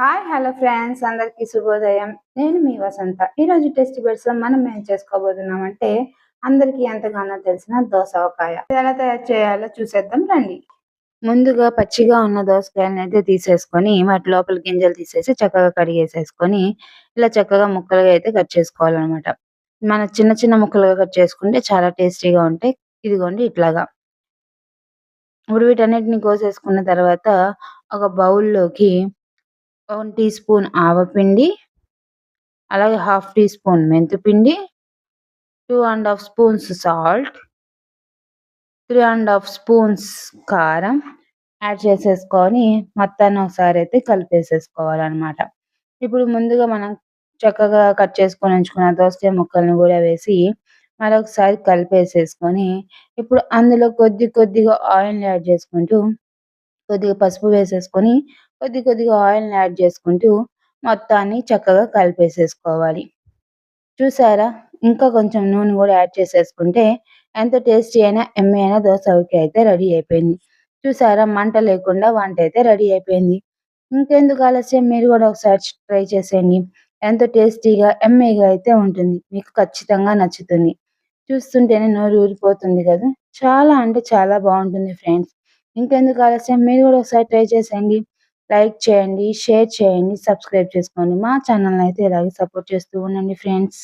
Hi hello friends అందరికీ శుభోదయం. నేను మీ వసంత. ఈరోజు టెస్ట్ బెడ్స్లో మనం ఏం చేసుకోబోతున్నామంటే అందరికీ ఎంతగానో తెలిసిన దోసకాయ. ఎలా తయారు చేయాలో చూసేద్దాం రండి. ముందుగా పచ్చిగా ఉన్న దోసకాయలను అయితే తీసేసుకొని వాటి లోపల గింజలు తీసేసి చక్కగా కడిగేసేసుకొని ఇలా చక్కగా ముక్కలుగా అయితే కట్ చేసుకోవాలన్నమాట. మన చిన్న చిన్న ముక్కలుగా కట్ చేసుకుంటే చాలా టేస్టీగా ఉంటాయి. ఇదిగోండి ఇట్లాగా. ఇప్పుడు వీటన్నిటిని కోసేసుకున్న తర్వాత ఒక బౌల్లోకి 1 టీ స్పూన్ ఆవపిండి, అలాగే హాఫ్ టీ స్పూన్ మెంతిపిండి, 2 ½ స్పూన్స్ సాల్ట్, 3 ½ స్పూన్స్ కారం యాడ్ చేసేసుకొని మొత్తాన్ని ఒకసారి అయితే కలిపేసేసుకోవాలనమాట. ఇప్పుడు ముందుగా మనం చక్కగా కట్ చేసుకొని ఉంచుకున్న దోసకాయ ముక్కల్ని కూడా వేసి మరొకసారి కలిపేసేసుకొని ఇప్పుడు అందులో కొద్దిగా ఆయిల్‌ని యాడ్ చేసుకుంటూ కొద్దిగా పసుపు వేసేసుకొని కొద్దిగా ఆయిల్‌ని యాడ్ చేసుకుంటూ మొత్తాన్ని చక్కగా కలిపేసేసుకోవాలి. చూసారా? ఇంకా కొంచెం నూనె గూడా యాడ్ చేసేసుకుంటే ఎంతో టేస్టీ అయిన యమ్మీ అయిన దోస ఆవకాయ అయితే రెడీ అయిపోయింది. చూసారా? మంట లేకుండా వంట అయితే రెడీ అయిపోయింది. ఇంకెందుకు ఆలస్యం మీరు గూడా ఒకసారి ట్రై చేసేయండి. ఎంతో టేస్టీగా యమ్మీగా అయితే ఉంటుంది. మీకు ఖచ్చితంగా నచ్చుతుంది. చూస్తుంటేనే నోరు ఊరిపోతుంది గదా! చాలా అంటే చాలా బావుంటుంది ఫ్రెండ్స్. ఇంకెందుకు ఆలస్యం మీరు గూడా ఒకసారి ట్రై చేసేయండి. లైక్ చేయండి, షేర్ చేయండి, సబ్స్క్రైబ్ చేసుకోండి. మా ఛానల్‌ని అయితే ఇలాగే సపోర్ట్ చేస్తూ ఉండండి ఫ్రెండ్స్.